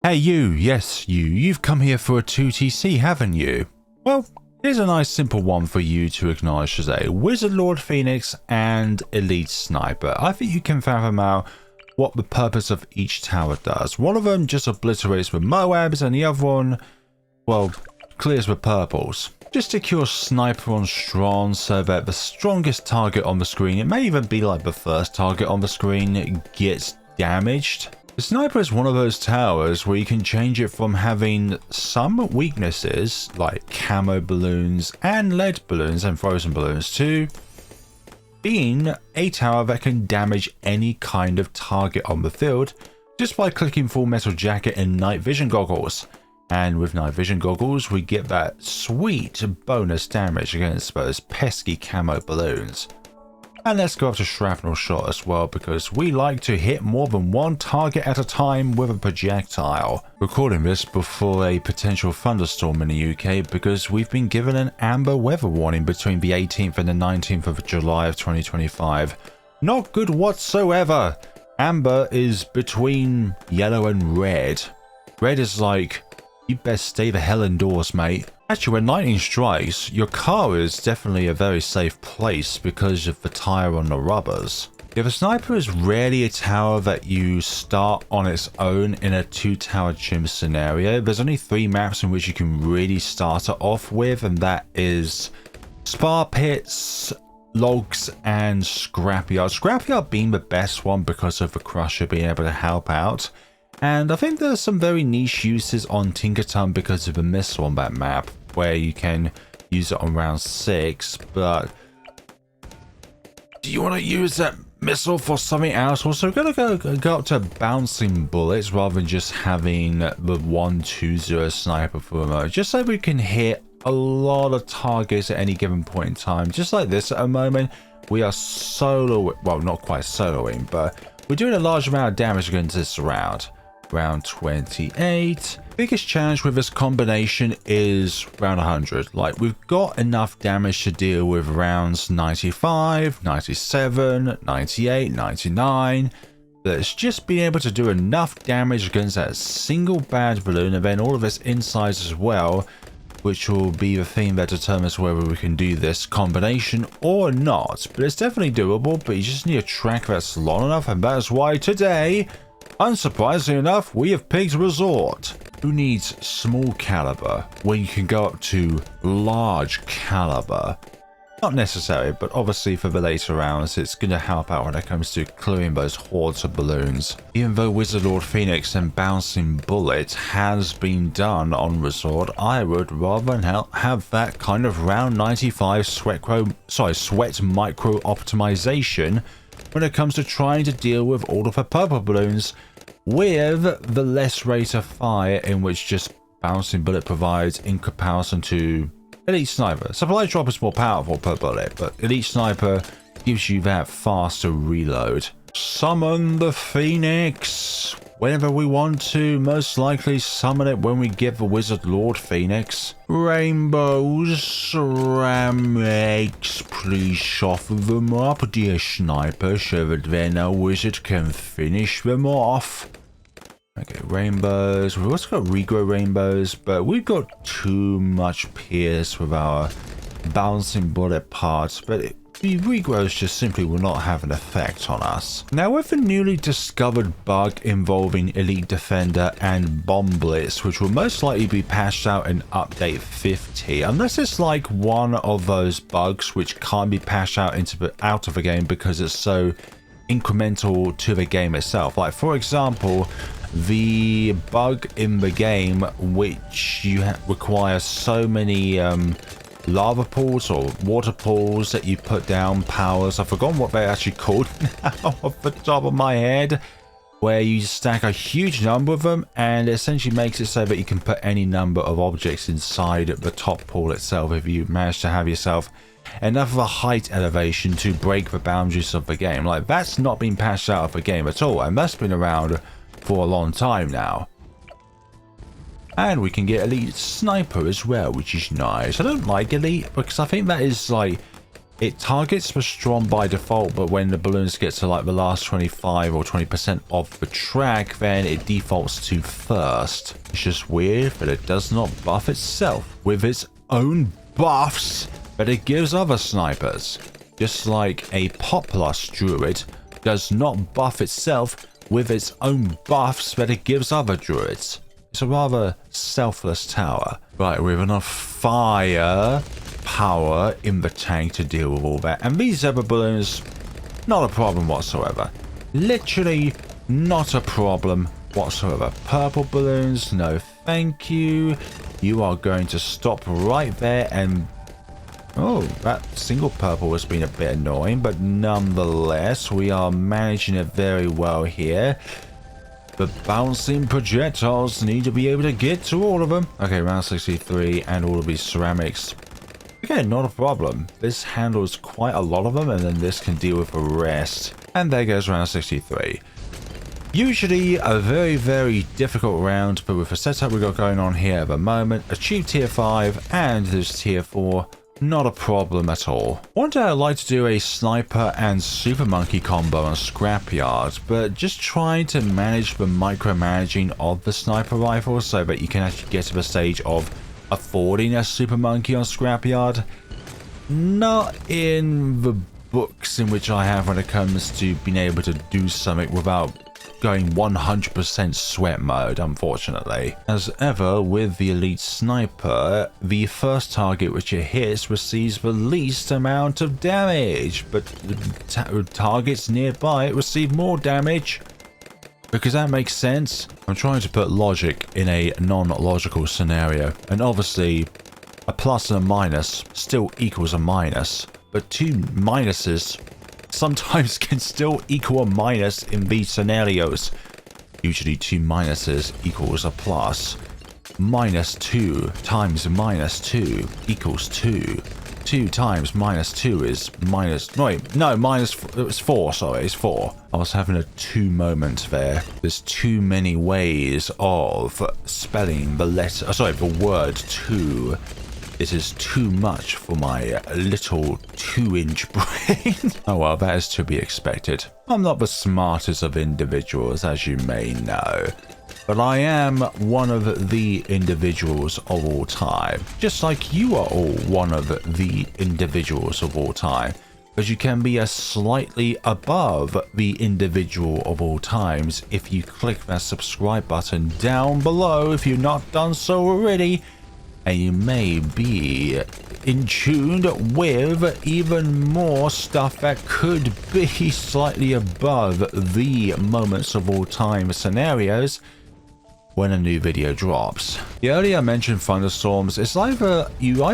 Hey you, yes you've come here for a 2TC, haven't you? Well, here's a nice simple one for you to acknowledge today. Wizard Lord Phoenix and Elite Sniper. I think you can fathom out what the purpose of each tower does. One of them just obliterates with Moabs and the other one, well, clears with purples. Just secure Sniper on Strong so that the strongest target on the screen, it may even be like the first target on the screen, gets damaged. The Sniper is one of those towers where you can change it from having some weaknesses like camo balloons and lead balloons and frozen balloons to being a tower that can damage any kind of target on the field just by clicking Full Metal Jacket and Night Vision Goggles. And with Night Vision Goggles we get that sweet bonus damage against those pesky camo balloons. And let's go up to Shrapnel Shot as well, because we like to hit more than one target at a time with a projectile. Recording this before a potential thunderstorm in the UK because we've been given an amber weather warning between the 18th and the 19th of July of 2025. Not good whatsoever. Amber is between yellow and red. Red is like, you best stay the hell indoors, mate. Actually, when lightning strikes, your car is definitely a very safe place because of the tire on the rubbers. Yeah, the Sniper is rarely a tower that you start on its own in a 2-tower CHIMPS scenario. There's only 3 maps in which you can really start it off with, and that is Spar Pits, Logs, and Scrapyard. Scrapyard being the best one because of the Crusher being able to help out. And I think there's some very niche uses on Tinkerton because of the missile on that map, where you can use it on round 6, but do you want to use that missile for something else? Also, we're going to go up to bouncing bullets rather than just having the 1-2-0 sniper for a moment, just so we can hit a lot of targets at any given point in time. Just like this at a moment, we are soloing, well, not quite soloing, but we're doing a large amount of damage against this round. Round 28. Biggest challenge with this combination is round 100. Like, we've got enough damage to deal with rounds 95, 97, 98, 99. But it's just being able to do enough damage against that single bad balloon and then all of its insides as well, which will be the thing that determines whether we can do this combination or not. But it's definitely doable, but you just need a track that's long enough, and that's why today, unsurprisingly enough, we have picked Resort. Who needs small caliber when you can go up to large caliber? Not necessary, but obviously for the later rounds, it's going to help out when it comes to clearing those hordes of balloons. Even though Wizard Lord Phoenix and Bouncing Bullet has been done on Resort, I would rather have that kind of round 95 sweat micro optimization when it comes to trying to deal with all of the purple balloons with the less rate of fire in which just Bouncing Bullet provides in comparison to Elite Sniper. Supply Drop is more powerful per bullet, but Elite Sniper gives you that faster reload. Summon the Phoenix whenever we want to. Most likely summon it when we get the Wizard Lord Phoenix. Rainbows, ceramics, please soften them up, dear Sniper, so that then our wizard can finish them off. Okay, rainbows. We've also got regrow rainbows, but we've got too much pierce with our Bouncing Bullet parts, but the regrows just simply will not have an effect on us. Now, with the newly discovered bug involving Elite Defender and Bomb Blitz, which will most likely be patched out in update 50, unless it's like one of those bugs which can't be patched out out of the game because it's so incremental to the game itself. Like, for example, the bug in the game which requires so many lava pools or water pools that you put down powers. I've forgotten what they're actually called now off the top of my head, where you stack a huge number of them and it essentially makes it so that you can put any number of objects inside the top pool itself if you manage to have yourself enough of a height elevation to break the boundaries of the game. Like, that's not been patched out of the game at all, and that's been around for a long time now. And we can get Elite Sniper as well, which is nice. I don't like Elite because I think that is like it targets the strong by default, but when the balloons get to like the last 25 or 20% of the track, then it defaults to first. It's just weird, but it does not buff itself with its own buffs that it gives other snipers. Just like a Populus Druid does not buff itself with its own buffs that it gives other druids. It's a rather selfless tower. Right, we have enough fire power in the tank to deal with all that. And these other balloons, not a problem whatsoever. Literally not a problem whatsoever. Purple balloons, no thank you. You are going to stop right there and... Oh, that single purple has been a bit annoying, but nonetheless, we are managing it very well here. The bouncing projectiles need to be able to get to all of them. Okay, round 63 and all of these ceramics. Again, not a problem. This handles quite a lot of them, and then this can deal with the rest. And there goes round 63. Usually a very, very difficult round, but with the setup we've got going on here at the moment, achieve tier 5 and this tier 4, not a problem at all. One day I'd like to do a sniper and super monkey combo on scrapyard, but just trying to manage the micromanaging of the sniper rifle so that you can actually get to the stage of affording a super monkey on scrapyard. Not in the books in which I have when it comes to being able to do something without going 100% sweat mode, unfortunately. As ever with the elite sniper, the first target which it hits receives the least amount of damage, but the targets nearby receive more damage. Because that makes sense. I'm trying to put logic in a non-logical scenario, and obviously a plus and a minus still equals a minus, but two minuses sometimes can still equal a minus in these scenarios. Usually two minuses equals a plus. -2 times -2 equals 2. 2 times -2 is minus... Wait, no, it was 4, sorry, it's 4. I was having a 2 moment there. There's too many ways of spelling the letter... sorry, the word 2. It is too much for my little 2-inch brain. Oh well, that is to be expected. I'm not the smartest of individuals, as you may know. But I am one of the individuals of all time. Just like you are all one of the individuals of all time. But you can be a slightly above the individual of all times if you click that subscribe button down below if you've not done so already. And you may be in tune with even more stuff that could be slightly above the moments of all time scenarios when a new video drops. The earlier I mentioned thunderstorms, it's either you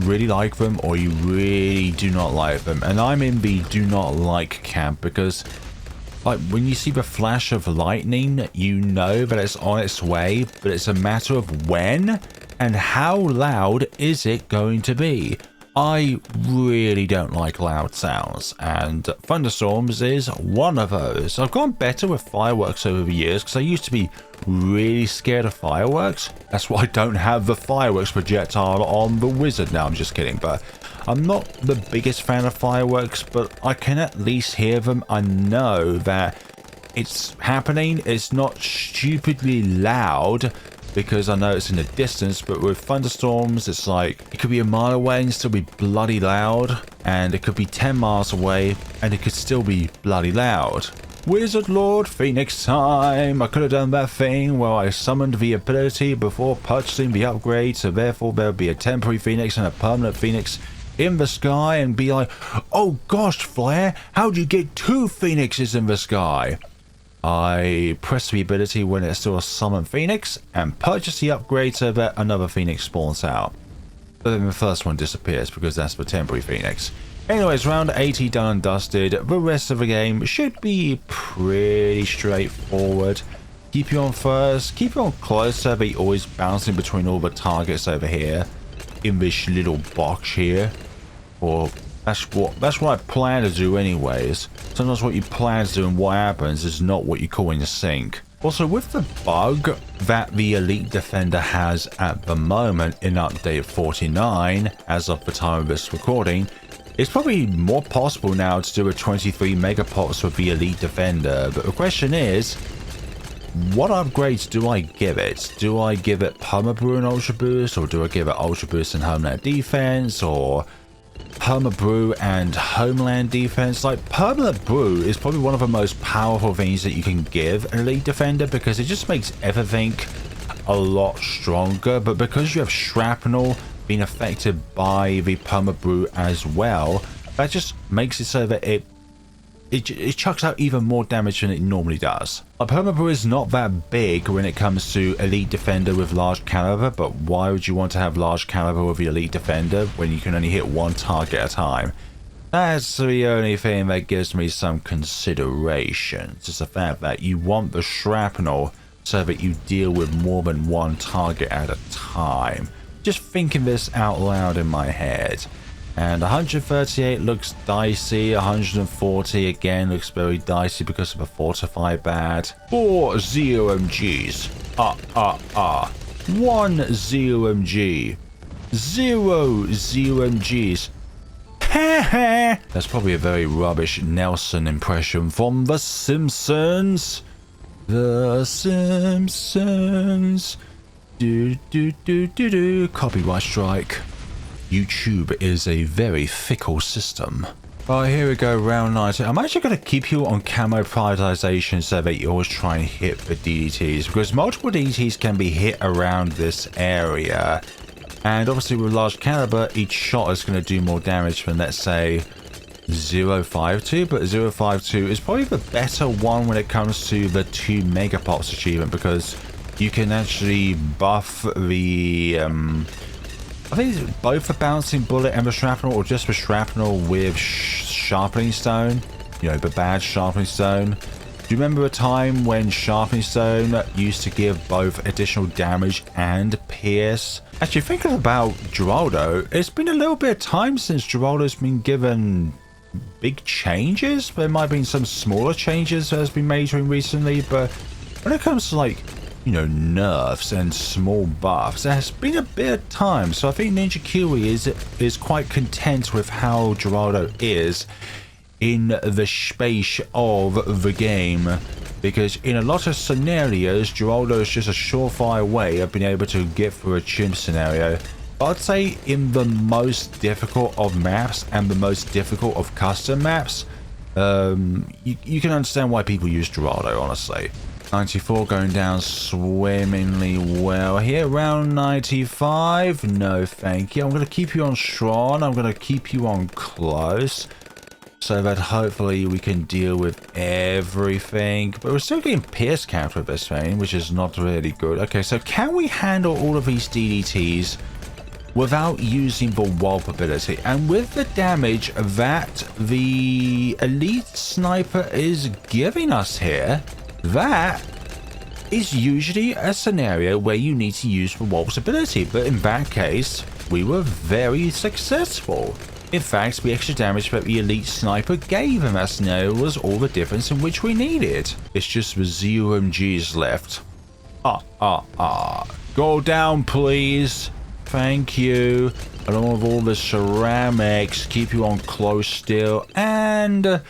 really like them or you really do not like them, and I'm in the do not like camp because like when you see the flash of lightning, you know that it's on its way, but it's a matter of when and how loud is it going to be. I really don't like loud sounds, and thunderstorms is one of those. I've gone better with fireworks over the years because I used to be really scared of fireworks. That's why I don't have the fireworks projectile on the wizard now. I'm just kidding, but I'm not the biggest fan of fireworks, but I can at least hear them. I know that it's happening. It's not stupidly loud because I know it's in the distance, but with thunderstorms, it's like it could be a mile away and still be bloody loud, and it could be 10 miles away and it could still be bloody loud. Wizard Lord Phoenix time! I could have done that thing where I summoned the ability before purchasing the upgrade, so therefore there would be a temporary Phoenix and a permanent Phoenix in the sky, and be like, oh gosh, Flare, how'd you get 2 Phoenixes in the sky? I press the ability when it's still a summoned Phoenix and purchase the upgrade so that another Phoenix spawns out. But then the first one disappears because that's the temporary Phoenix. Anyways, round 80 done and dusted. The rest of the game should be pretty straightforward. Keep you on first, keep you on close so that you're always bouncing between all the targets over here in this little box here. Or that's what I plan to do anyways. Sometimes what you plan to do and what happens is not what you call in sync. Also, with the bug that the Elite Defender has at the moment in update 49, as of the time of this recording, It's probably more possible now to do a 23 megapops with the Elite Defender, but the question is, what upgrades do I give it? Do I give it Perma Brew and Ultra Boost, or do I give it Ultra Boost and Homeland Defense, or Perma Brew and Homeland Defense? Like, Perma Brew is probably one of the most powerful things that you can give an Elite Defender because it just makes everything a lot stronger, but because you have Shrapnel being affected by the Perma Brew as well, that just makes it so that it chucks out even more damage than it normally does. A Perma Brew is not that big when it comes to Elite Defender with large caliber, but why would you want to have large caliber with the Elite Defender when you can only hit one target at a time? That's the only thing that gives me some consideration. It's just the fact that you want the Shrapnel so that you deal with more than one target at a time. Just thinking this out loud in my head. And 138 looks dicey, 140 again looks very dicey because of a Fortify bad. 4 ZOMGs. 1 ZOMG. 0 ZOMGs. That's probably a very rubbish Nelson impression from The Simpsons. The Simpsons. Copyright strike. YouTube is a very fickle system. Alright, here we go, round 90. I'm actually going to keep you on camo prioritization so that you always try and hit the DDTs, because multiple DDTs can be hit around this area. And obviously with large caliber, each shot is going to do more damage than, let's say, 052, but 052 is probably the better one when it comes to the 2 megapops achievement, because you can actually buff the I think it's both the bouncing bullet and the shrapnel, or just the shrapnel with sharpening stone, you know, the bad sharpening stone. Do you remember a time when sharpening stone used to give both additional damage and pierce? Actually, thinking about Geraldo, it's been a little bit of time since Geraldo's been given big changes. There might have been some smaller changes that has been made to him recently, but when it comes to, like, you know, nerfs and small buffs, there has been a bit of time. So I think Ninja Kiwi is quite content with how Geraldo is in the space of the game, because in a lot of scenarios Geraldo is just a surefire way of being able to get through a chimp scenario. I'd say in the most difficult of maps and the most difficult of custom maps, you can understand why people use Geraldo, honestly. 94 going down swimmingly well here. Round 95, no thank you. I'm going to keep you on strong. I'm going to keep you on close so that hopefully we can deal with everything. But we're still getting pierce count with this thing, which is not really good. Okay, so can we handle all of these DDTs without using the Wallop ability? And with the damage that the Elite Sniper is giving us here, that is usually a scenario where you need to use the Wallop's ability, but in that case, we were very successful. In fact, the extra damage that the Elite Sniper gave in that scenario was all the difference in which we needed. It's just the ZOMGs left. Go down, please. Thank you. Along with all the ceramics, keep you on close still, and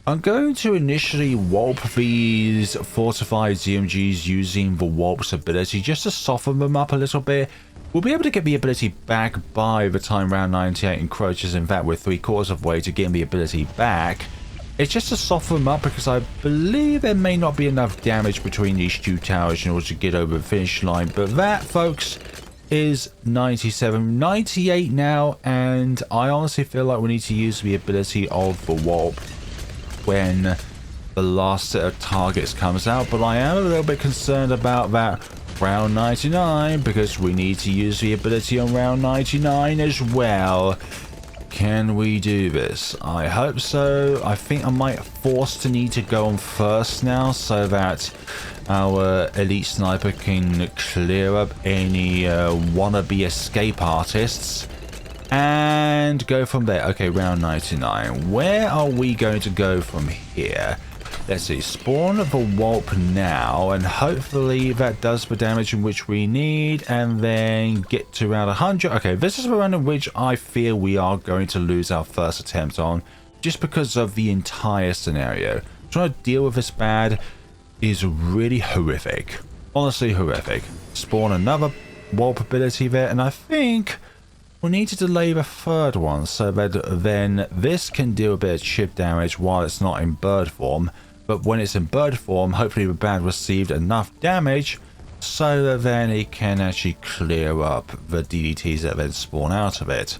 I'm going to initially Wallop these fortified ZMGs using the Wallop's ability just to soften them up a little bit. We'll be able to get the ability back by the time round 98 encroaches. In fact, we're 3/4 of the way to getting the ability back. It's just to soften them up because I believe there may not be enough damage between these two towers in order to get over the finish line. But that, folks, is 97, 98 now, and I honestly feel like we need to use the ability of the Wallop when the last set of targets comes out. But I am a little bit concerned about that round 99 because we need to use the ability on round 99 as well. Can we do this? I hope so. I think I might force to need to go on first now so that our Elite Sniper can clear up any wannabe escape artists and go from there. Okay, round 99. Where are we going to go from here? Let's see, spawn the whelp now, and hopefully that does the damage in which we need, and then get to around 100. Okay, this is the round in which I feel we are going to lose our first attempt on, just because of the entire scenario. Trying to deal with this bad is really horrific. Honestly horrific. Spawn another whelp ability there, and I think we'll need to delay the third one so that then this can deal a bit of chip damage while it's not in bird form. But when it's in bird form, hopefully the bad received enough damage so that then it can actually clear up the DDTs that then spawn out of it.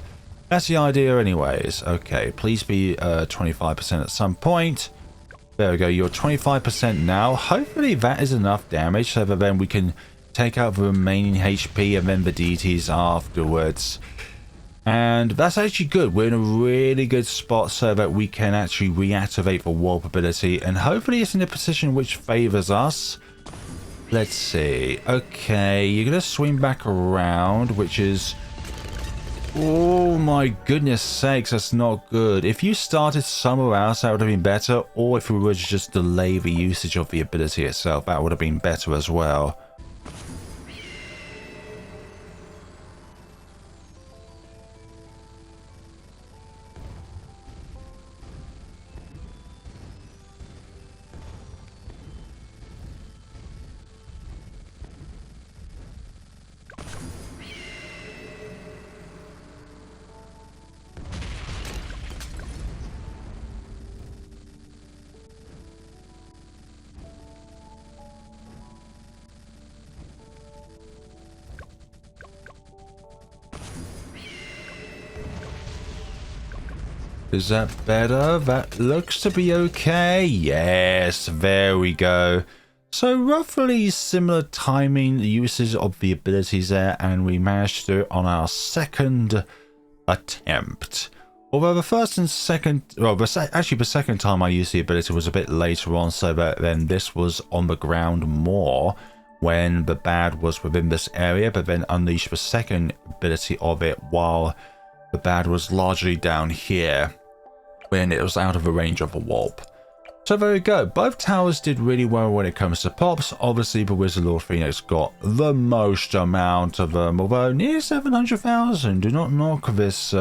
That's the idea anyways. Okay, please be 25% at some point. There we go, you're 25% now. Hopefully that is enough damage so that then we can take out the remaining HP and then the DDTs afterwards. And that's actually good. We're in a really good spot so that we can actually reactivate the warp ability, and hopefully it's in a position which favors us. Let's see. Okay, you're gonna swing back around, which is, oh my goodness sakes, that's not good. If you started somewhere else, that would have been better, or if we were to just delay the usage of the ability itself, that would have been better as well. Is that better? That looks to be okay. Yes, there we go. So roughly similar timing usage of the abilities there, and we managed to do it on our second attempt. Although the first and second, well, actually the second time I used the ability was a bit later on, so that then this was on the ground more when the bad was within this area, but then unleashed the second ability of it while the bad was largely down here when it was out of the range of a warp. So there we go. Both towers did really well when it comes to pops. Obviously, the Wizard Lord Phoenix got the most amount of them, although near 700,000. Do not knock this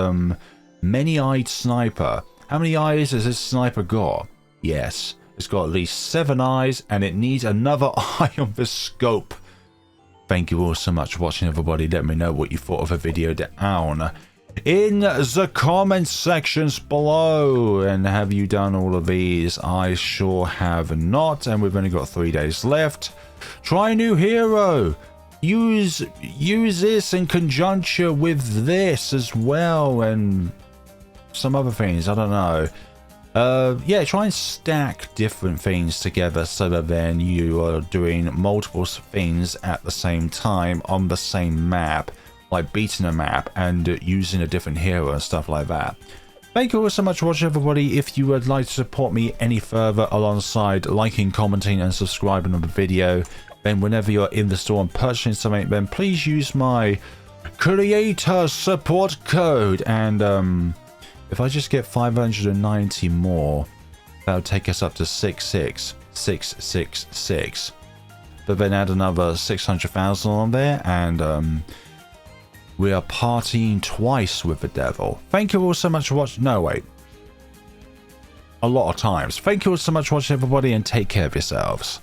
many-eyed sniper. How many eyes has this sniper got? Yes, it's got at least 7 eyes, and it needs another eye on the scope. Thank you all so much for watching, everybody. Let me know what you thought of the video down in the comment sections below. And have you done all of these? I sure have not, and we've only got 3 days left. Try a new hero. Use this in conjunction with this as well, and some other things. I don't know. Yeah, try and stack different things together so that then you are doing multiple things at the same time on the same map, like beating a map and using a different hero and stuff like that. Thank you all so much for watching, everybody. If you would like to support me any further alongside liking, commenting and subscribing on the video, then whenever you're in the store and purchasing something, then please use my creator support code. And if I just get 590 more, that would take us up to 66666. But then add another 600,000 on there, and we are partying twice with the devil. Thank you all so much for watching. No, wait. A lot of times. Thank you all so much for watching, everybody, and take care of yourselves.